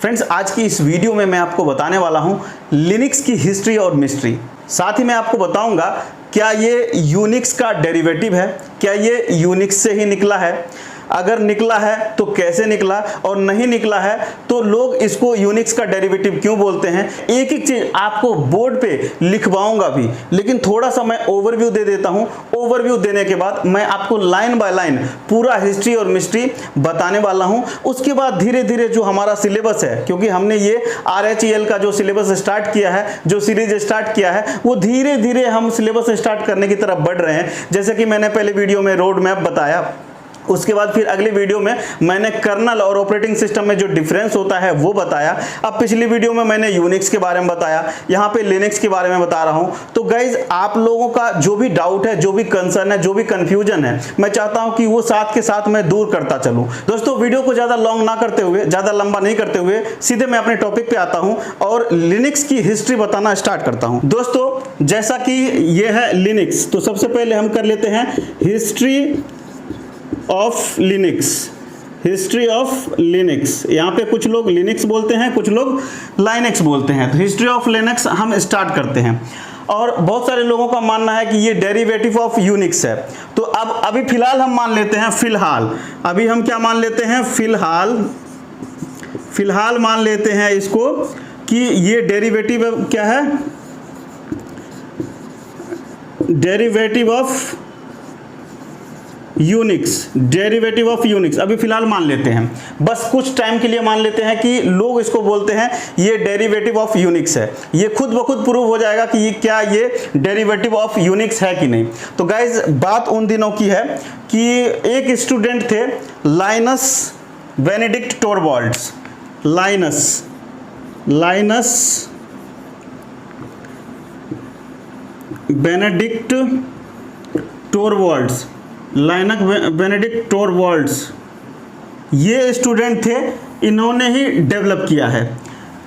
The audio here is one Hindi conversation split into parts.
फ्रेंड्स, आज की इस वीडियो में मैं आपको बताने वाला हूं लिनक्स की हिस्ट्री और मिस्ट्री। साथ ही मैं आपको बताऊंगा क्या ये यूनिक्स का डेरिवेटिव है, क्या ये यूनिक्स से ही निकला है, अगर निकला है तो कैसे निकला, और नहीं निकला है तो लोग इसको यूनिक्स का डेरिवेटिव क्यों बोलते हैं। एक एक चीज आपको बोर्ड पे लिखवाऊंगा भी, लेकिन थोड़ा सा मैं ओवरव्यू दे देता हूं। ओवरव्यू देने के बाद मैं आपको लाइन बाय लाइन पूरा हिस्ट्री और मिस्ट्री बताने वाला हूं। उसके बाद धीरे धीरे जो हमारा सिलेबस है, क्योंकि हमने ये RHEL का जो सिलेबस स्टार्ट किया है, जो सीरीज स्टार्ट किया है, वो धीरे धीरे हम सिलेबस स्टार्ट करने की तरफ बढ़ रहे हैं। जैसे कि मैंने पहले वीडियो में रोड मैप बताया, उसके बाद फिर अगली वीडियो में मैंने कर्नल और ऑपरेटिंग सिस्टम में जो डिफरेंस होता है वो बताया। अब पिछली वीडियो में मैंने यूनिक्स के बारे में बताया, यहाँ पे लिनक्स के बारे में बता रहा हूँ। तो गाइज, आप लोगों का जो भी डाउट है, जो भी कंसर्न है, जो भी कंफ्यूजन है, मैं चाहता हूँ कि वो साथ के साथ मैं दूर करता चलूँ। दोस्तों, वीडियो को ज़्यादा लॉन्ग ना करते हुए, ज़्यादा लंबा नहीं करते हुए, सीधे मैं अपने टॉपिक पे आता हूँ और लिनक्स की हिस्ट्री बताना स्टार्ट करता हूँ। दोस्तों, जैसा कि ये है लिनक्स, तो सबसे पहले हम कर लेते हैं history of Linux. History of Linux, यहाँ पे कुछ लोग लिनक्स बोलते हैं, कुछ लोग लाइनक्स बोलते हैं। तो हिस्ट्री ऑफ लिनक्स हम स्टार्ट करते हैं। और बहुत सारे लोगों का मानना है कि ये डेरिवेटिव ऑफ यूनिक्स है। तो अब अभी फिलहाल हम मान लेते हैं, अभी हम क्या मान लेते हैं, फिलहाल मान लेते हैं इसको कि ये डेरिवेटिव क्या है, derivative of Unix. Derivative of Unix अभी फिलहाल मान लेते हैं, बस कुछ टाइम के लिए मान लेते हैं कि लोग इसको बोलते हैं ये डेरिवेटिव ऑफ यूनिक्स है। ये खुद ब खुद प्रूव हो जाएगा कि ये क्या ये डेरिवेटिव ऑफ यूनिक्स है कि नहीं। तो गाइज, बात उन दिनों की है कि एक स्टूडेंट थे Linus Benedict Torvalds. Linus Benedict Torvalds, Benedict Torvalds, ये स्टूडेंट थे, इन्होंने ही डेवलप किया है।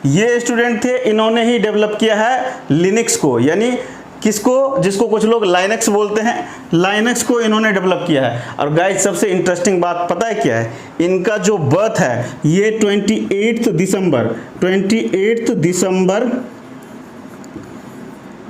ये स्टूडेंट थे, इन्होंने ही डेवलप किया है लिनक्स को, यानी किसको, जिसको कुछ लोग लाइनक्स बोलते हैं, लाइनक्स को इन्होंने डेवलप किया है। और गाइस, सबसे इंटरेस्टिंग बात पता है क्या है, इनका जो बर्थ है ये 28 दिसंबर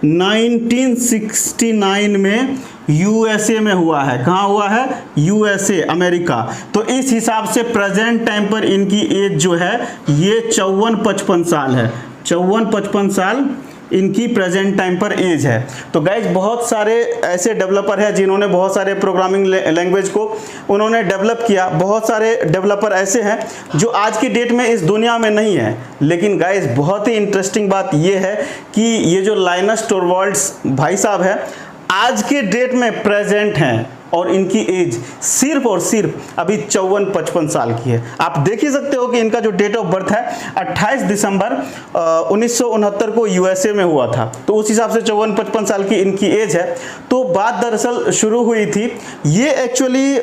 1969 में यूएसए में हुआ है। कहाँ हुआ है? USA, America. तो इस हिसाब से प्रेजेंट टाइम पर इनकी एज जो है ये 54-55 साल है। 54-55 साल इनकी प्रेजेंट टाइम पर एज है। तो गाइज, बहुत सारे ऐसे डेवलपर हैं जिन्होंने बहुत सारे प्रोग्रामिंग लैंग्वेज को उन्होंने डेवलप किया। बहुत सारे डेवलपर ऐसे हैं जो आज की डेट में इस दुनिया में नहीं है। लेकिन गाइज, बहुत ही इंटरेस्टिंग बात ये है कि ये जो लाइनस टोरवाल्ड्स भाई साहब हैं, आज के डेट में प्रेजेंट हैं और इनकी एज सिर्फ और सिर्फ अभी 54-55 साल की है। आप देख ही सकते हो कि इनका जो डेट ऑफ बर्थ है 28 दिसंबर 1969 को यूएसए में हुआ था। तो उस हिसाब से 54-55 साल की इनकी एज है। तो बात दरअसल शुरू हुई थी, ये एक्चुअली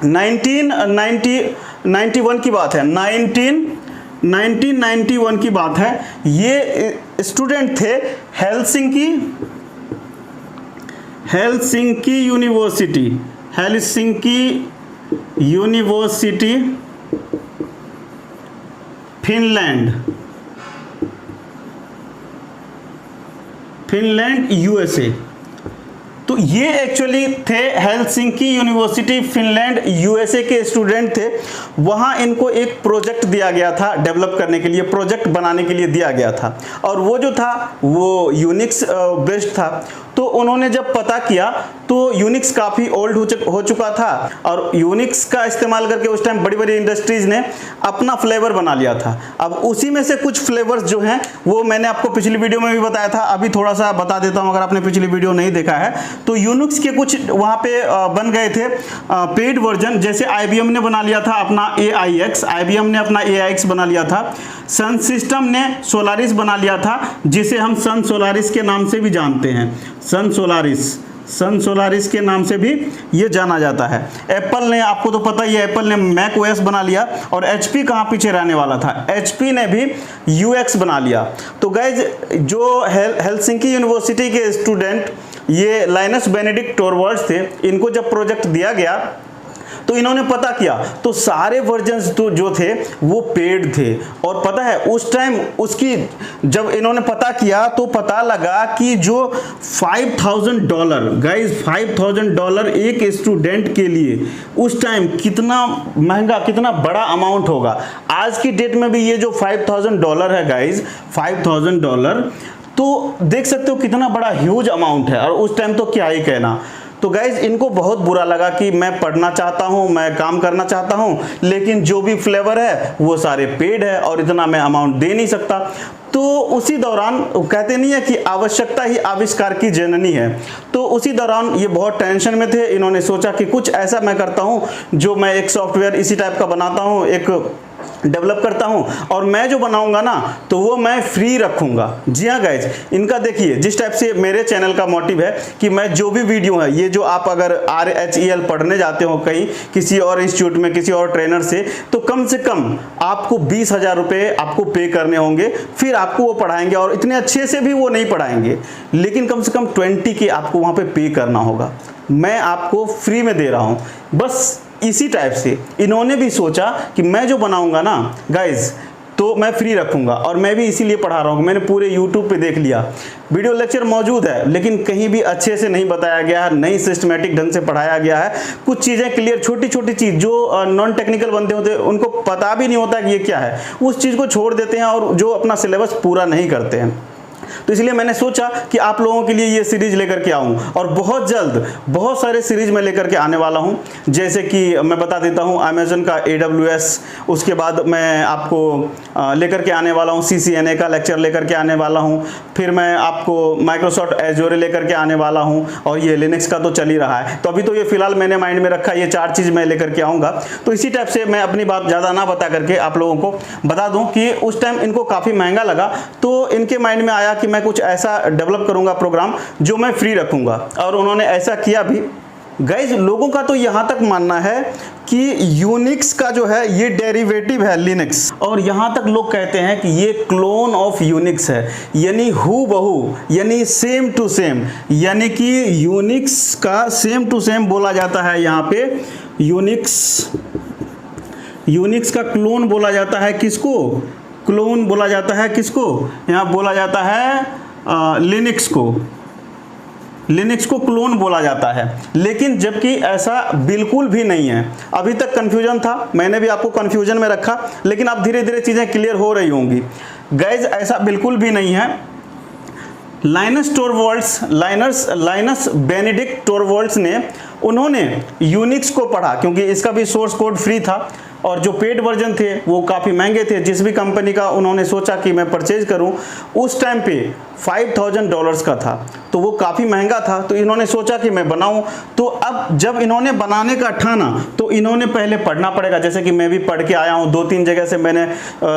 1991 की बात है, 1991 की बात है। ये स्टूडेंट थे हेलसिंकी यूनिवर्सिटी, फिनलैंड, यूएसए। तो ये एक्चुअली थे हेलसिंकी यूनिवर्सिटी, फिनलैंड, यूएसए के स्टूडेंट थे। वहाँ इनको एक प्रोजेक्ट दिया गया था डेवलप करने के लिए, प्रोजेक्ट बनाने के लिए दिया गया था, और वो जो था वो यूनिक्स बेस्ड था। तो उन्होंने जब पता किया तो यूनिक्स काफ़ी ओल्ड हो चुका था, और यूनिक्स का इस्तेमाल करके उस टाइम बड़ी बड़ी इंडस्ट्रीज़ ने अपना फ्लेवर बना लिया था। अब उसी में से कुछ फ्लेवर्स जो हैं वो मैंने आपको पिछली वीडियो में भी बताया था, अभी थोड़ा सा बता देता हूं अगर आपने पिछली वीडियो नहीं देखा है। तो यूनिक्स के कुछ वहाँ पे बन गए थे पेड वर्जन। जैसे IBM ने बना लिया था अपना AIX, IBM ने अपना AIX बना लिया था। सन सिस्टम ने सोलारिस बना लिया था, जिसे हम सन सोलारिस के नाम से भी जानते हैं। सन सोलारिस के नाम से भी ये जाना जाता है। एप्पल ने, आपको तो पता ही है, एप्पल ने मैक OS बना लिया, और HP कहाँ पीछे रहने वाला था, HP ने भी UX बना लिया। तो गाइज, जो हेलसिंकी यूनिवर्सिटी के स्टूडेंट ये लाइनस बेनेडिक्ट टोरवाल्ड्स थे, इनको जब प्रोजेक्ट दिया गया तो इन्होंने पता किया तो सारे वर्जन्स तो जो थे वो पेड थे। और पता है उस टाइम उसकी जब इन्होंने पता किया तो पता लगा कि जो $5,000 गाइस, $5,000 एक स्टूडेंट के लिए उस टाइम कितना महंगा, कितना बड़ा अमाउंट होगा। आज की डेट में भी ये जो $5,000 है गाइस, $5,000, तो देख सकते हो कितना बड़ा ह्यूज अमाउंट है। और उस टाइम तो क्या ही कहना। तो गाइज इनको बहुत बुरा लगा कि मैं पढ़ना चाहता हूं, मैं काम करना चाहता हूं, लेकिन जो भी फ्लेवर है वो सारे पेड है और इतना मैं अमाउंट दे नहीं सकता। तो उसी दौरान कहते नहीं है कि आवश्यकता ही आविष्कार की जननी है, तो उसी दौरान ये बहुत टेंशन में थे। इन्होंने सोचा कि कुछ ऐसा मैं करता हूं जो मैं एक सॉफ्टवेयर इसी टाइप का बनाता हूं, एक डेवलप करता हूं, और मैं जो बनाऊंगा ना तो वो मैं फ्री रखूंगा। जी हाँ गाइज, इनका देखिए जिस टाइप से मेरे चैनल का मोटिव है कि मैं जो भी वीडियो है, ये जो आप अगर RHEL पढ़ने जाते हो कहीं किसी और इंस्टीट्यूट में किसी और ट्रेनर से, तो कम से कम आपको 20,000 रुपये आपको पे करने होंगे, फिर आपको वो पढ़ाएंगे। और इतने अच्छे से भी वो नहीं पढ़ाएंगे, लेकिन कम से कम 20K आपको वहाँ पे पे करना होगा। मैं आपको फ्री में दे रहा हूँ। बस इसी टाइप से इन्होंने भी सोचा कि मैं जो बनाऊंगा ना गाइज तो मैं फ्री रखूंगा, और मैं भी इसीलिए पढ़ा रहा हूँ। मैंने पूरे YouTube पे देख लिया, वीडियो लेक्चर मौजूद है, लेकिन कहीं भी अच्छे से नहीं बताया गया है, नहीं सिस्टमेटिक ढंग से पढ़ाया गया है। कुछ चीज़ें क्लियर, छोटी छोटी चीज़ जो नॉन टेक्निकल बंदे होते हैं उनको पता भी नहीं होता कि ये क्या है, उस चीज़ को छोड़ देते हैं और जो अपना सिलेबस पूरा नहीं करते हैं। तो इसलिए मैंने सोचा कि आप लोगों के लिए ये सीरीज लेकर के आऊं, और बहुत जल्द बहुत सारे सीरीज में लेकर के आने वाला हूं। जैसे कि मैं बता देता हूं अमेज़न का AWS, उसके बाद मैं आपको लेकर के आने वाला हूं CCNA का लेक्चर लेकर के आने वाला हूं, फिर मैं आपको माइक्रोसॉफ्ट एज़ोरे लेकर के आने वाला हूं, और ये लिनक्स का तो चल ही रहा है। तो अभी तो ये फिलहाल मैंने माइंड में रखा, ये 4 चीज़ मैं लेकर के आऊँगा। तो इसी टाइप से मैं अपनी बात ज़्यादा ना बता करके आप लोगों को बता दूँ कि उस टाइम इनको काफ़ी महंगा लगा, तो इनके माइंड में आया कि मैं कुछ ऐसा डेवलप करूंगा प्रोग्राम जो मैं फ्री रखूंगा, और उन्होंने ऐसा किया भी। गाइज लोगों का तो यहां तक मानना है कि यूनिक्स का जो है ये डेरिवेटिव है लिनक्स, और यहां तक लोग कहते हैं कि ये क्लोन ऑफ यूनिक्स है, यानी हूबहू, यानी सेम टू सेम, यानी कि यूनिक्स का सेम टू सेम बोला जाता है। यहां पे यूनिक्स का क्लोन बोला जाता है। किसको क्लोन बोला जाता है? किसको यहाँ बोला जाता है? लिनक्स को क्लोन बोला जाता है। लेकिन जबकि ऐसा बिल्कुल भी नहीं है। अभी तक कंफ्यूजन था, मैंने भी आपको कंफ्यूजन में रखा, लेकिन अब धीरे धीरे चीज़ें क्लियर हो रही होंगी। गाइज ऐसा बिल्कुल भी नहीं है। लाइनस बेनेडिक्ट टोरवॉल्ड्स ने उन्होंने यूनिक्स को पढ़ा, क्योंकि इसका भी सोर्स कोड फ्री था और जो पेड वर्जन थे वो काफ़ी महंगे थे। जिस भी कंपनी का उन्होंने सोचा कि मैं परचेज करूं, उस टाइम पे $5,000 का था, तो वो काफ़ी महंगा था। तो इन्होंने सोचा कि मैं बनाऊं। तो अब जब इन्होंने बनाने का ठाना तो इन्होंने पहले पढ़ना पड़ेगा। जैसे कि मैं भी पढ़ के आया हूं, 2-3 जगह से मैंने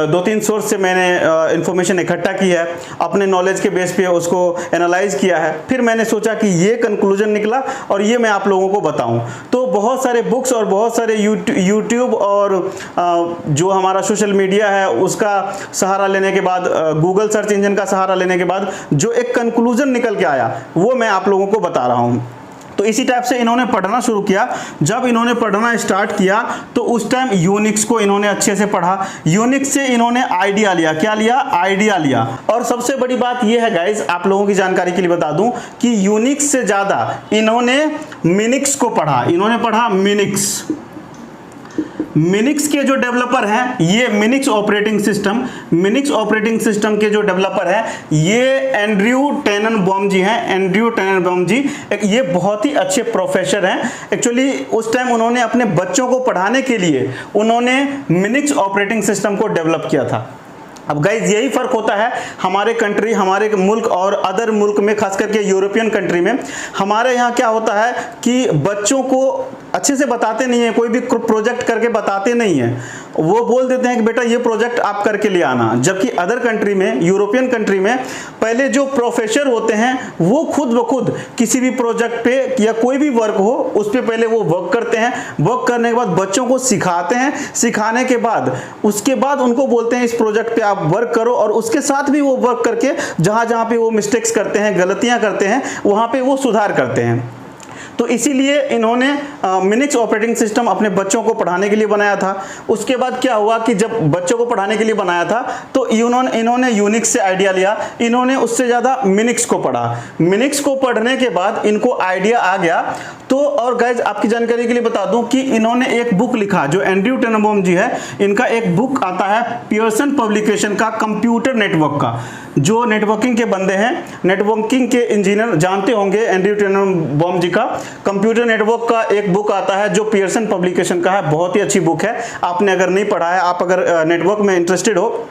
2-3 सोर्स से मैंने इन्फॉर्मेशन इकट्ठा की है, अपने नॉलेज के बेस पे उसको एनालाइज किया है। फिर मैंने सोचा कि ये कंक्लूजन निकला और ये मैं आप लोगों को बताऊं। तो बहुत सारे बुक्स और बहुत सारे यूट्यूब और जो हमारा सोशल मीडिया है उसका सहारा लेने के बाद, गूगल सर्च इंजन का सहारा लेने के बाद जो एक कंक्लूजन निकल के आया वो मैं आप लोगों को बता रहा हूं। तो इसी टाइप से इन्होंने पढ़ना शुरू किया। जब इन्होंने पढ़ना स्टार्ट किया तो उस टाइम यूनिक्स को इन्होंने अच्छे से पढ़ा। यूनिक्स से इन्होंने आइडिया लिया। क्या लिया? आइडिया लिया। और सबसे बड़ी बात यह है गाइज, आप लोगों की जानकारी के लिए बता दूं कि यूनिक्स से ज्यादा इन्होंने मिनिक्स को पढ़ा। इन्होंने पढ़ा मिनिक्स के जो डेवलपर हैं, ये मिनिक्स ऑपरेटिंग सिस्टम के जो डेवलपर हैं ये एंड्रयू टेननबॉम जी हैं। एंड्रयू टेननबॉम जी ये बहुत ही अच्छे प्रोफेसर हैं। एक्चुअली उस टाइम उन्होंने अपने बच्चों को पढ़ाने के लिए उन्होंने मिनिक्स ऑपरेटिंग सिस्टम को डेवलप किया था। अब गाइज यही फर्क होता है हमारे कंट्री, हमारे मुल्क और अदर मुल्क में, खास करके यूरोपियन कंट्री में। हमारे यहाँ क्या होता है कि बच्चों को अच्छे से बताते नहीं है, कोई भी प्रोजेक्ट करके बताते नहीं है। वो बोल देते हैं कि बेटा ये प्रोजेक्ट आप करके ले आना। जबकि अदर कंट्री में, यूरोपियन कंट्री में, पहले जो प्रोफेसर होते हैं वो खुद ब खुद किसी भी प्रोजेक्ट पे या कोई भी वर्क हो उस पर पहले वो वर्क करते हैं। वर्क करने के बाद बच्चों को सिखाते हैं। सिखाने के बाद उसके बाद उनको बोलते हैं इस प्रोजेक्ट पे आप वर्क करो, और उसके साथ भी वो वर्क करके जहाँ जहाँ पे वो मिस्टेक्स करते हैं, गलतियाँ करते हैं, वहाँ पे वो सुधार करते हैं। तो इसीलिए इन्होंने मिनिक्स ऑपरेटिंग सिस्टम अपने बच्चों को पढ़ाने के लिए बनाया था। उसके बाद क्या हुआ कि जब बच्चों को पढ़ाने के लिए बनाया था तो इन्होंने यूनिक्स से आइडिया लिया, इन्होंने उससे ज़्यादा मिनिक्स को पढ़ा। मिनिक्स को पढ़ने के बाद इनको आइडिया आ गया। तो और गाइज आपकी जानकारी के लिए बता दूं कि इन्होंने एक बुक लिखा, जो एंड्रयू टेननबॉम जी है, इनका एक बुक आता है पियर्सन पब्लिकेशन का, कंप्यूटर नेटवर्क का। जो नेटवर्किंग के बंदे हैं, नेटवर्किंग के इंजीनियर जानते होंगे एंड्रयू टेननबॉम जी का। कंप्यूटर नेटवर्क का एक बुक आता है जो पियर्सन पब्लिकेशन का है, बहुत ही अच्छी बुक है। आपने अगर नहीं पढ़ा है, आप अगर नेटवर्क में इंटरेस्टेड हो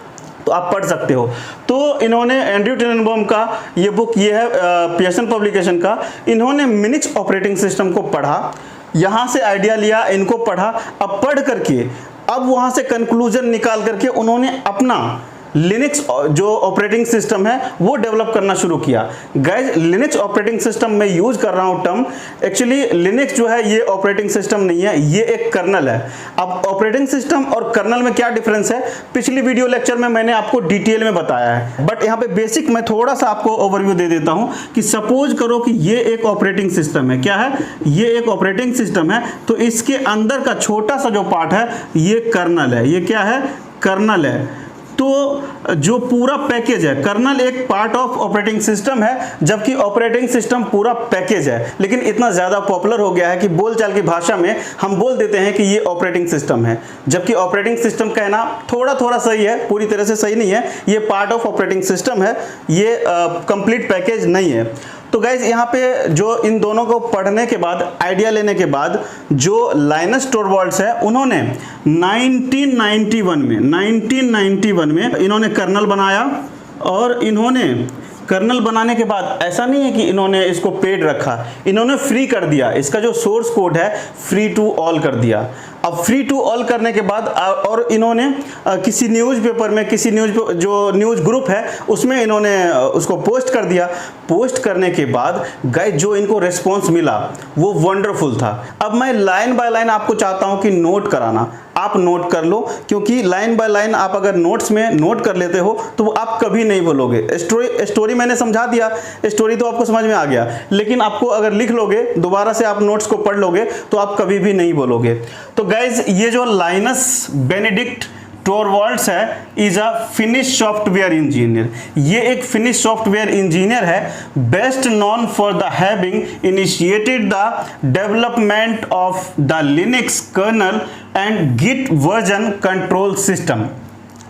तो आप पढ़ सकते हो। तो इन्होंने एंड्रयू टेननबॉम का ये बुक, ये है पियर्सन पब्लिकेशन का, इन्होंने मिनिक्स ऑपरेटिंग सिस्टम को पढ़ा, यहाँ से आइडिया लिया, इनको पढ़ा। अब पढ़ करके अब वहाँ से कंक्लूजन निकाल करके उन्होंने अपना लिनक्स जो ऑपरेटिंग सिस्टम है वो डेवलप करना शुरू किया। गाइज लिनक्स ऑपरेटिंग सिस्टम में यूज कर रहा हूं टर्म, एक्चुअली लिनक्स जो है ये ऑपरेटिंग सिस्टम नहीं है, ये एक कर्नल है। अब ऑपरेटिंग सिस्टम और कर्नल में क्या डिफरेंस है, पिछली वीडियो लेक्चर में मैंने आपको डिटेल में बताया है, बट यहाँ पे बेसिक मैं थोड़ा सा आपको ओवरव्यू दे देता हूँ कि सपोज करो कि ये एक ऑपरेटिंग सिस्टम है। क्या है? ये एक ऑपरेटिंग सिस्टम है। तो इसके अंदर का छोटा सा जो पार्ट है ये कर्नल है। ये क्या है? कर्नल है। तो जो पूरा पैकेज है, कर्नल एक पार्ट ऑफ ऑपरेटिंग सिस्टम है, जबकि ऑपरेटिंग सिस्टम पूरा पैकेज है। लेकिन इतना ज़्यादा पॉपुलर हो गया है कि बोलचाल की भाषा में हम बोल देते हैं कि ये ऑपरेटिंग सिस्टम है, जबकि ऑपरेटिंग सिस्टम कहना थोड़ा थोड़ा सही है, पूरी तरह से सही नहीं है। ये पार्ट ऑफ ऑपरेटिंग सिस्टम है, ये कंप्लीट पैकेज नहीं है। तो गाइज यहाँ पे जो इन दोनों को पढ़ने के बाद, आइडिया लेने के बाद, जो लाइनस टोरवाल्ड्स है उन्होंने 1991 में इन्होंने कर्नल बनाया। और इन्होंने कर्नल बनाने के बाद ऐसा नहीं है कि इन्होंने इसको पेड रखा, इन्होंने फ्री कर दिया। इसका जो सोर्स कोड है फ्री टू ऑल कर दिया। अब फ्री टू ऑल करने के बाद और इन्होंने किसी न्यूज़पेपर में, किसी जो न्यूज़ ग्रुप है उसमें इन्होंने उसको पोस्ट कर दिया। पोस्ट करने के बाद गाइस जो इनको रिस्पॉन्स मिला वो वंडरफुल था। अब मैं लाइन बाय लाइन आपको चाहता हूं कि नोट कराना, आप नोट कर लो, क्योंकि लाइन बाय लाइन आप अगर नोट्स में नोट कर लेते हो तो आप कभी नहीं बोलोगे। स्टोरी मैंने समझा दिया, स्टोरी तो आपको समझ में आ गया, लेकिन आपको अगर लिख लोगे, दोबारा से आप नोट्स को पढ़ लोगे तो आप कभी भी नहीं बोलोगे। तो गाइज ये जो लाइनस बेनेडिक्ट टोरवाल्ड्स है is a Finnish software engineer. ये एक फिनिश सॉफ्टवेयर इंजीनियर है, best known for the having initiated the development of the Linux kernel and Git version control system.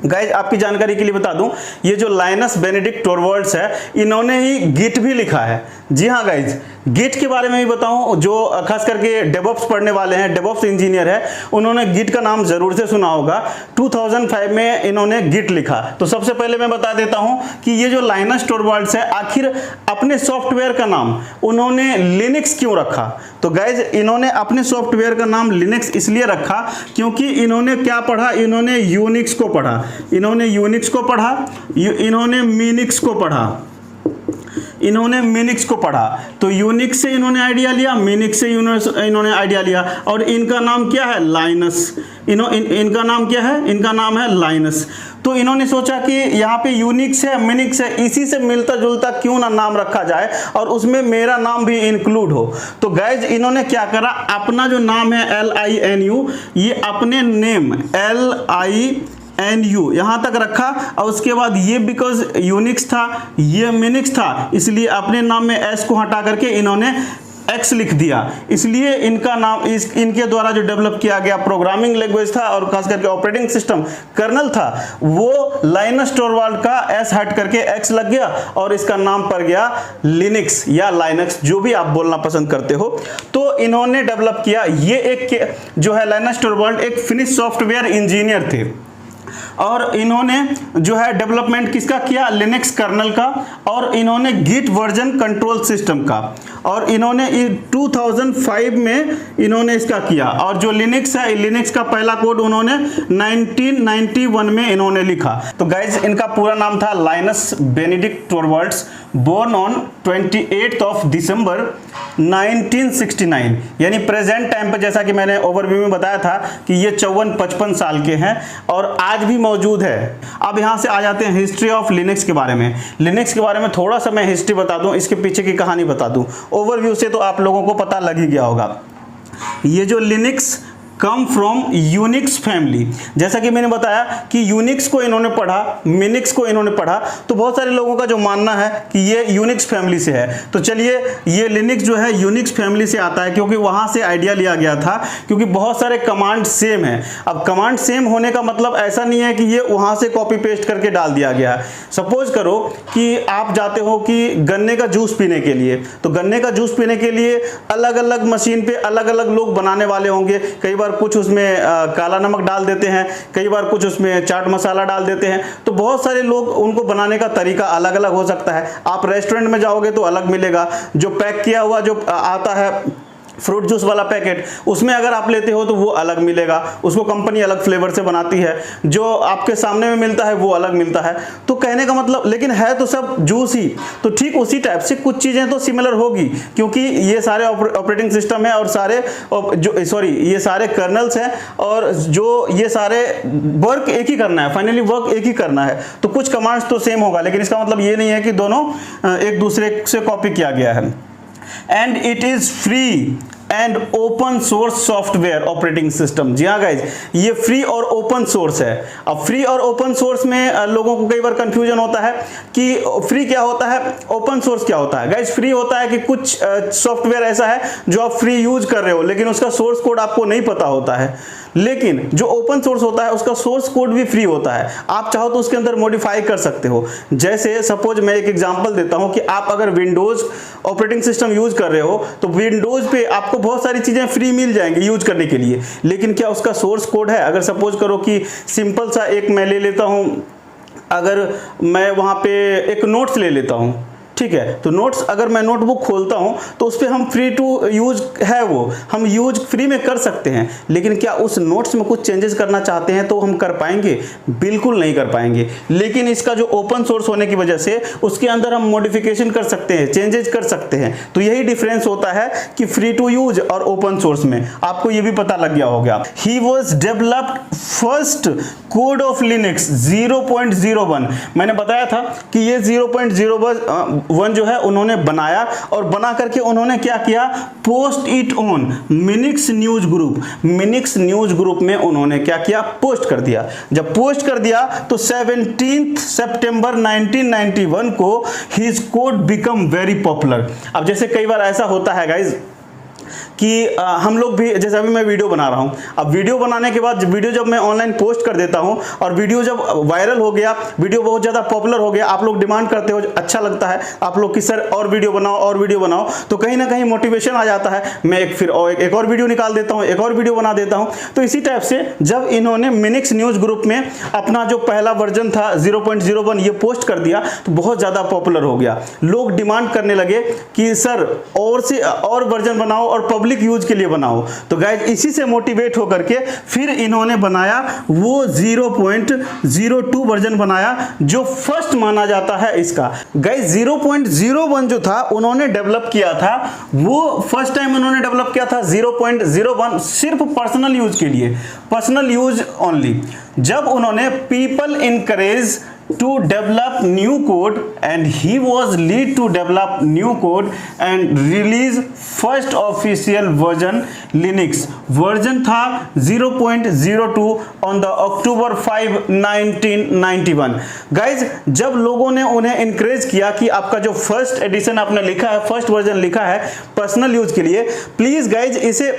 Guys आपकी जानकारी के लिए बता दूं, ये जो लाइनस बेनेडिक्ट टोरवाल्ड्स है इन्होंने ही गिट भी लिखा है। जी हाँ गाइज, गिट के बारे में भी बताऊं, जो खास करके डेवऑप्स पढ़ने वाले हैं, डेवऑप्स इंजीनियर है, उन्होंने गिट का नाम जरूर से सुना होगा। 2005 में इन्होंने गिट लिखा। तो सबसे पहले मैं बता देता हूं कि ये जो लाइनस टोरवाल्ड्स है आखिर अपने सॉफ्टवेयर का नाम उन्होंने लिनक्स क्यों रखा। तो गाइज इन्होंने अपने सॉफ्टवेयर का नाम लिनक्स इसलिए रखा क्योंकि इन्होंने क्या पढ़ा, इन्होंने यूनिक्स को पढ़ा, इन्होंने यूनिक्स को पढ़ा, इन्होंने मिनिक्स को पढ़ा, इन्होंने मिनिक्स को पढ़ा। तो यूनिक्स से इन्होंने आइडिया लिया, मिनिक्स से इन्होंने आइडिया लिया, और इनका नाम क्या है? लाइनस। इनका नाम क्या है? इनका नाम है लाइनस। तो इन्होंने सोचा कि यहाँ पे यूनिक्स है, मिनिक्स है, इसी से मिलता जुलता क्यों ना नाम रखा जाए और उसमें मेरा नाम भी इंक्लूड हो। तो गाइज इन्होंने क्या करा, अपना जो नाम है LINU, ये अपने नेम LINU यहाँ तक रखा, और उसके बाद ये बिकॉज यूनिक्स था, ये मिनिक्स था, इसलिए अपने नाम में S को हटा करके इन्होंने X लिख दिया। इसलिए इनका नाम, इनके द्वारा जो डेवलप किया गया प्रोग्रामिंग लैंग्वेज था और खास करके ऑपरेटिंग सिस्टम कर्नल था, वो लाइनस टोरवाल्ड का S हट करके X लग गया और इसका नाम पड़ गया लिनक्स या लाइनक्स, जो भी आप बोलना पसंद करते हो। तो इन्होंने डेवलप किया। ये एक जो है लाइनस टोरवाल्ड एक फिनिश सॉफ्टवेयर इंजीनियर थे, और इन्होंने जो है डेवलपमेंट किसका किया? लिनक्स कर्नल का, और इन्होंने गिट वर्जन कंट्रोल सिस्टम का, और इन्होंने 2005 में इन्होंने इसका किया। और जो लिनक्स है, लिनक्स का पहला कोड उन्होंने 1991 में इन्होंने लिखा। तो गाइज इनका पूरा नाम था Linus Benedict Torvalds, born on 28 of December 1969, यानी प्रेजेंट टाइम पर, जैसा कि मैंने ओवरव्यू में बताया था कि ये 54-55 साल के हैं और आज भी मौजूद है। अब यहाँ से आ जाते हैं हिस्ट्री ऑफ लिनक्स के बारे में। लिनक्स के बारे में थोड़ा सा मैं हिस्ट्री बता दूं, इसके पीछे की कहानी बता दूं। ओवरव्यू से तो आप लोगों को पता लग ही गया होगा। ये जो Linux come from Unix family, जैसा कि मैंने बताया कि यूनिक्स को इन्होंने पढ़ा, मिनिक्स को इन्होंने पढ़ा, तो बहुत सारे लोगों का जो मानना है कि ये यूनिक्स फैमिली से है। तो चलिए, ये लिनक्स जो है यूनिक्स फैमिली से आता है, क्योंकि वहां से आइडिया लिया गया था, क्योंकि बहुत सारे कमांड सेम है। अब कमांड सेम होने का मतलब ऐसा नहीं है कि ये वहां से कॉपी पेस्ट करके डाल दिया गया है। सपोज करो कि आप जाते हो कि गन्ने का जूस पीने के लिए, तो गन्ने का जूस पीने के लिए अलग अलग मशीन पे अलग अलग लोग बनाने वाले होंगे। कई बार कुछ उसमें काला नमक डाल देते हैं, कई बार कुछ उसमें चाट मसाला डाल देते हैं, तो बहुत सारे लोग उनको बनाने का तरीका अलग अलग हो सकता है। आप रेस्टोरेंट में जाओगे तो अलग मिलेगा, जो पैक किया हुआ जो आता है फ्रूट जूस वाला पैकेट, उसमें अगर आप लेते हो तो वो अलग मिलेगा, उसको कंपनी अलग फ्लेवर से बनाती है। जो आपके सामने में मिलता है वो अलग मिलता है। तो कहने का मतलब, लेकिन है तो सब जूस ही। तो ठीक उसी टाइप से कुछ चीज़ें तो सिमिलर होगी, क्योंकि ये सारे ऑपरेटिंग सिस्टम है और सारे ये सारे कर्नल्स हैं, और जो ये सारे वर्क एक ही करना है, फाइनली वर्क एक ही करना है। तो कुछ कमांड्स तो सेम होगा, लेकिन इसका मतलब ये नहीं है कि दोनों एक दूसरे से कॉपी किया गया है। And it is free and open source software operating system. जी हाँ गाइज, ये फ्री और ओपन सोर्स है। अब फ्री और ओपन सोर्स में लोगों को कई बार कंफ्यूजन होता है कि फ्री क्या होता है, ओपन सोर्स क्या होता है। गाइज, फ्री होता है कि कुछ सॉफ्टवेयर ऐसा है जो आप फ्री यूज कर रहे हो, लेकिन उसका सोर्स कोड आपको नहीं पता होता है। लेकिन जो ओपन सोर्स होता है उसका सोर्स कोड भी फ्री होता है, आप चाहो तो उसके अंदर मॉडिफाई कर सकते हो। जैसे सपोज मैं एक एग्जांपल देता हूं कि आप अगर विंडोज ऑपरेटिंग सिस्टम यूज कर रहे हो तो विंडोज पे आपको बहुत सारी चीजें फ्री मिल जाएंगी यूज करने के लिए, लेकिन क्या उसका सोर्स कोड है? अगर सपोज करो कि सिंपल सा एक मैं ले लेता हूं, अगर मैं वहां पे एक नोट्स ले लेता हूं, ठीक है, तो नोट्स अगर मैं नोटबुक खोलता हूं तो उस पर हम फ्री टू यूज है, वो हम यूज फ्री में कर सकते हैं। लेकिन क्या उस नोट्स में कुछ चेंजेस करना चाहते हैं तो हम कर पाएंगे? बिल्कुल नहीं कर पाएंगे। लेकिन इसका जो ओपन सोर्स होने की वजह से उसके अंदर हम मॉडिफिकेशन कर सकते हैं, चेंजेस कर सकते हैं। तो यही डिफरेंस होता है कि फ्री टू यूज और ओपन सोर्स में। आपको ये भी पता लग गया होगा। He was developed first code of Linux 0.01। मैंने बताया था कि ये 0.01 जो है उन्होंने बनाया, और बना करके उन्होंने क्या किया, post it on Minix news group. Minix news group में उन्होंने क्या किया, पोस्ट कर दिया। जब पोस्ट कर दिया तो 17 सितंबर 1991 को his code become very popular. अब जैसे कई बार ऐसा होता है गाइज कि हम लोग भी, जैसे अभी मैं वीडियो बना रहा हूं, अब वीडियो बनाने के बाद वीडियो जब मैं ऑनलाइन पोस्ट कर देता हूं और वीडियो जब वायरल हो गया, वीडियो बहुत ज़्यादा पॉपुलर हो गया, आप लोग डिमांड करते हो, अच्छा लगता है आप लोग कि सर और वीडियो बनाओ और वीडियो बनाओ, तो कहीं ना कहीं मोटिवेशन आ जाता है, मैं फिर एक और वीडियो निकाल देता हूँ, एक और वीडियो बना देता हूँ। तो इसी टाइप से जब इन्होंने मिनिक्स न्यूज़ ग्रुप में अपना जो पहला वर्जन था 0.01 ये पोस्ट कर दिया तो बहुत ज़्यादा पॉपुलर हो गया। लोग डिमांड करने लगे कि सर और वर्जन बनाओ और पब्लिक यूज के लिए बनाओ। तो गाइज इसी से मोटिवेट होकर के फिर इन्होंने बनाया वो 0.02 वर्जन बनाया, जो फर्स्ट माना जाता है इसका। गाइज 0.01 जो था उन्होंने डेवलप किया था, वो फर्स्ट टाइम उन्होंने डेवलप किया था 0.01 सिर्फ पर्सनल यूज के लिए, पर्सनल यूज ओनली। जब उन्होंने people encourage to develop new code and he was lead to develop new code and release first official version Linux version था 0.02 on the October 5 1991। गाइज जब लोगों ने उन्हें इनकरेज किया कि आपका जो फर्स्ट एडिशन आपने लिखा है, फर्स्ट वर्जन लिखा है पर्सनल यूज के लिए, प्लीज गाइज इसे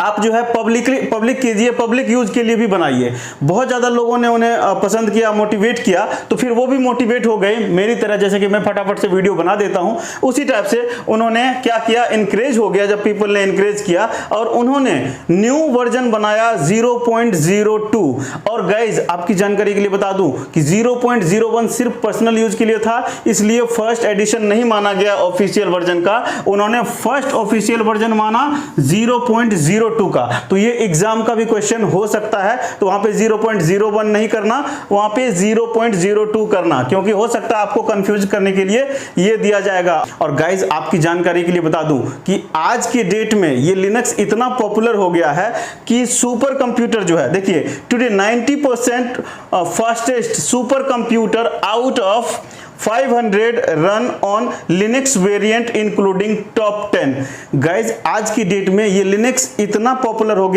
आप जो है पब्लिक कीजिए, पब्लिक यूज के लिए भी बनाइए। बहुत ज़्यादा लोगों ने उन्हें पसंद किया, मोटिवेट किया, तो फिर वो भी मोटिवेट हो गए मेरी तरह, जैसे कि मैं फटाफट से वीडियो बना देता हूं, उसी टाइप से उन्होंने क्या किया, इनकरेज हो गया जब पीपल ने इनकरेज किया और उन्होंने न्यू वर्जन बनाया 0.02। और गाइज आपकी जानकारी के लिए बता दूं कि 0.01 सिर्फ पर्सनल यूज के लिए था, इसलिए फर्स्ट एडिशन नहीं माना गया ऑफिशियल वर्जन का, उन्होंने फर्स्ट ऑफिशियल वर्जन माना 0.02 का। तो ये एग्जाम का भी क्वेश्चन हो सकता है, तो वहां पे 0.01 नहीं करना, वहां पे 0.02 करना, क्योंकि हो सकता है आपको कंफ्यूज करने के लिए ये दिया जाएगा। और गाइज आपकी जानकारी के लिए बता दूं कि आज के डेट में ये लिनक्स इतना पॉपुलर हो गया है कि सुपर कंप्यूटर जो है, देखिए today 90% fastest super computer out of 500 run on Linux variant including top 10। Guys आज की डेट में ये लिनक्स इतना पॉपुलर हो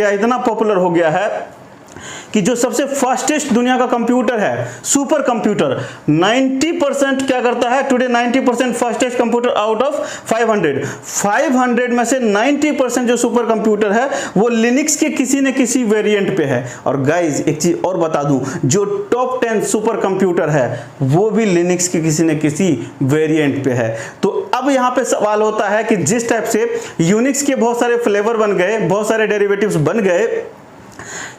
गया है कि जो सबसे फास्टेस्ट दुनिया का कंप्यूटर है, सुपर कंप्यूटर, 90% क्या करता है today, 90% fastest computer out of 500 में से 90% जो सुपर कंप्यूटर है वो लिनक्स के किसी न किसी वेरिएंट पे है। और गाइज एक चीज और बता दूं, जो टॉप 10 सुपर कंप्यूटर है वो भी लिनक्स के किसी न किसी वेरिएंट पे है। तो अब यहाँ पे सवाल होता है कि जिस टाइप से यूनिक्स के बहुत सारे फ्लेवर बन गए, बहुत सारे डेरिवेटिव्स बन गए,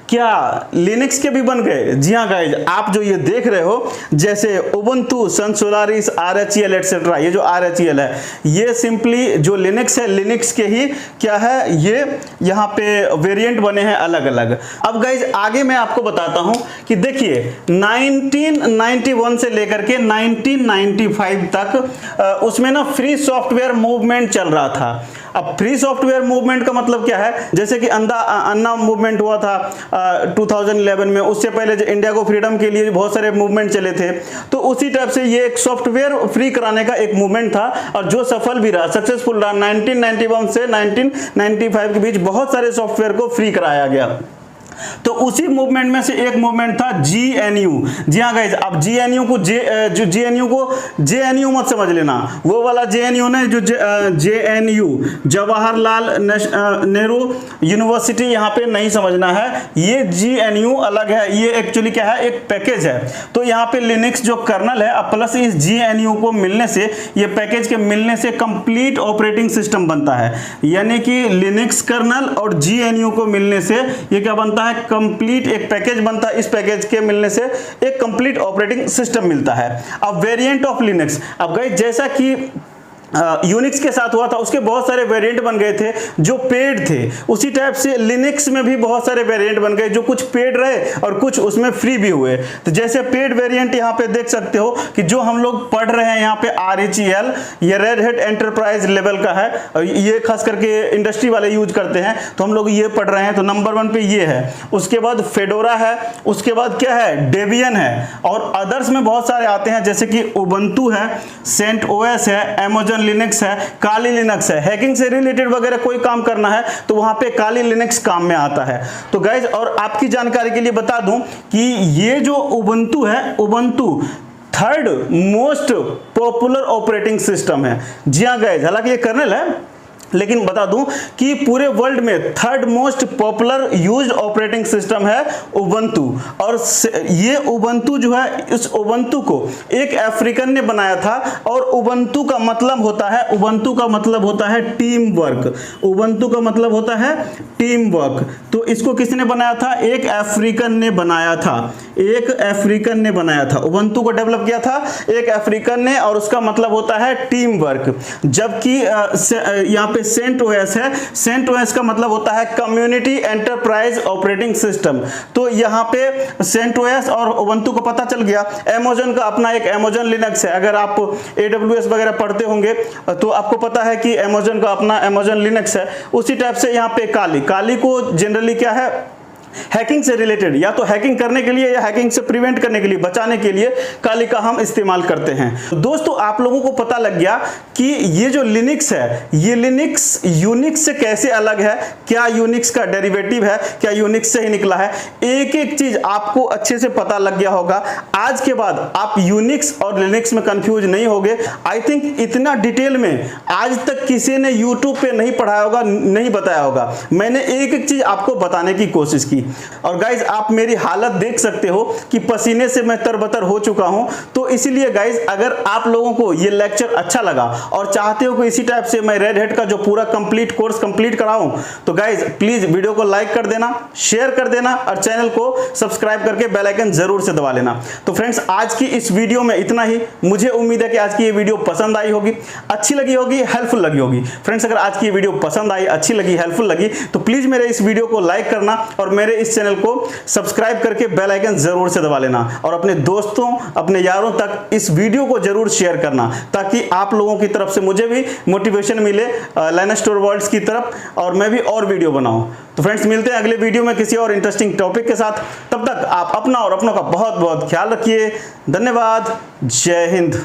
क्या लिनक्स के भी बन गए? जी हाँ गाइज, आप जो ये देख रहे हो जैसे उबुंटू, सन सोलारिस, RHEL एटसेट्रा, ये जो RHEL है ये सिंपली जो लिनक्स है, लिनक्स के ही क्या है, ये यहाँ पे वेरिएंट बने हैं अलग अलग। अब गाइज आगे मैं आपको बताता हूँ कि देखिए 1991 से लेकर के 1995 तक उसमें ना फ्री सॉफ्टवेयर मूवमेंट चल रहा था। अब फ्री सॉफ्टवेयर मूवमेंट का मतलब क्या है, जैसे कि अन्ना मूवमेंट हुआ था 2011 में, उससे पहले इंडिया को फ्रीडम के लिए बहुत सारे मूवमेंट चले थे। तो उसी टाइप से ये एक सॉफ्टवेयर फ्री कराने का एक मूवमेंट था और जो सफल भी रहा, सक्सेसफुल रहा। 1991 से 1995 के बीच बहुत सारे सॉफ्टवेयर को फ्री कराया गया। तो उसी मूवमेंट में से एक मूवमेंट था GNU। जी हाँ गाइज, अब GNU को JNU मत समझ लेना, वो वाला JNU नहीं, जो JNU जवाहरलाल नेहरू यूनिवर्सिटी यहाँ पे नहीं समझना है। ये GNU अलग है, ये एक्चुअली क्या है, एक पैकेज है। तो यहाँ पे लिनक्स जो कर्नल है अब प्लस इस GNU को मिलने से, ये पैकेज के मिलने से कंप्लीट ऑपरेटिंग सिस्टम बनता है। यानी कि लिनक्स कर्नल और GNU को मिलने से ये क्या बनता है, कंप्लीट एक पैकेज बनता है। इस पैकेज के मिलने से एक कंप्लीट ऑपरेटिंग सिस्टम मिलता है। अब वेरिएंट ऑफ लिनक्स, अब गाइस जैसा कि यूनिक्स के साथ हुआ था, उसके बहुत सारे वेरिएंट बन गए थे जो पेड थे। उसी टाइप से लिनक्स में भी बहुत सारे वेरिएंट बन गए जो कुछ पेड रहे और कुछ उसमें फ्री भी हुए। तो जैसे पेड वेरिएंट यहाँ पे देख सकते हो कि जो हम लोग पढ़ रहे हैं यहाँ पे RHEL, ये रेड हैट एंटरप्राइज लेवल का है, ये खास करके इंडस्ट्री वाले यूज करते हैं, तो हम लोग ये पढ़ रहे हैं। तो नंबर 1 पे ये है, उसके बाद फेडोरा है, उसके बाद क्या है, डेबियन है, और अदर्स में बहुत सारे आते हैं जैसे कि उबुंटू है, CentOS है, Amazon लिनक्स है, काली लिनक्स है। हैकिंग से रिलेटेड वगैरह कोई काम करना है तो वहां पे काली लिनक्स काम में आता है। तो गाइज और आपकी जानकारी के लिए बता दूं कि ये जो उबुंटू है, Ubuntu 3rd most popular operating system है। जी हाँ गाइज, हालांकि ये कर्नल है लेकिन बता दूं कि पूरे वर्ल्ड में 3rd most popular used operating system है उबुंटू। और ये उबुंटू जो है, इस उबुंटू को एक अफ्रीकन ने बनाया था और उबुंटू का मतलब होता है टीम वर्क। उबुंटू का मतलब होता है टीम वर्क। तो इसको किसने बनाया था, एक अफ्रीकन ने बनाया था, एक अफ्रीकन ने बनाया था। उबुंटू को डेवलप किया था एक अफ्रीकन ने और उसका मतलब होता है टीम वर्क। जबकि यहाँ पे CentOS है, CentOS का मतलब होता है कम्युनिटी एंटरप्राइज ऑपरेटिंग सिस्टम। तो यहाँ पे CentOS और उबुंटू को पता चल गया। Amazon का अपना एक Amazon लिनक्स है, अगर आप AWS वगैरह पढ़ते होंगे तो आपको पता है कि Amazon का अपना Amazon लिनक्स है। उसी टाइप से यहाँ पे काली को जनरली क्या है, हैकिंग से रिलेटेड, या तो हैकिंग करने के लिए या हैकिंग से प्रिवेंट करने के लिए, बचाने के लिए काली का हम इस्तेमाल करते हैं। दोस्तों आप लोगों को पता लग गया कि ये जो लिनक्स है, ये लिनक्स यूनिक्स से कैसे अलग है, क्या यूनिक्स का डेरिवेटिव है, क्या यूनिक्स से ही निकला है। एक एक चीज आपको अच्छे से पता लग गया होगा। आज के बाद आप यूनिक्स और लिनक्स में कंफ्यूज नहीं होगे। आई थिंक इतना डिटेल में आज तक किसी ने यूट्यूब पे नहीं पढ़ाया होगा, नहीं बताया होगा। मैंने एक एक चीज आपको बताने की कोशिश की। और गाइज आप मेरी हालत देख सकते हो कि पसीने से मैं तरबतर हो चुका हूं। तो इसीलिए गाइज अगर आप लोगों को ये लेक्चर अच्छा लगा और चाहते हो कि इसी टाइप से मैं रेड हैट का जो पूरा कंप्लीट कोर्स कंप्लीट कराऊं, तो गाइज प्लीज वीडियो को लाइक कर देना, शेयर कर देना और चैनल को सब्सक्राइब करके बेल आइकन जरूर से दबा लेना। तो फ्रेंड्स आज की इस वीडियो में इतना ही। मुझे उम्मीद है कि आज की ये वीडियो पसंद आई होगी, अच्छी लगी होगी, हेल्पफुल लगी होगी। फ्रेंड्स अगर आज की ये वीडियो पसंद आई, अच्छी लगी, हेल्पफुल लगी तो प्लीज मेरे इस वीडियो को लाइक करना और मेरे इस चैनल को सब्सक्राइब करके बेल आइकन जरूर से दबा लेना और अपने दोस्तों, अपने यारों तक इस वीडियो को जरूर शेयर करना ताकि आप लोगों की तरफ से मुझे भी मोटिवेशन मिले लाइनस टोरवाल्ड्स की तरफ और मैं भी और वीडियो बनाऊं। तो फ्रेंड्स मिलते हैं अगले वीडियो में किसी और इंटरेस्टिंग टॉपिक के साथ। तब तक आप अपना और अपनों का बहुत बहुत ख्याल रखिए। धन्यवाद। जय हिंद।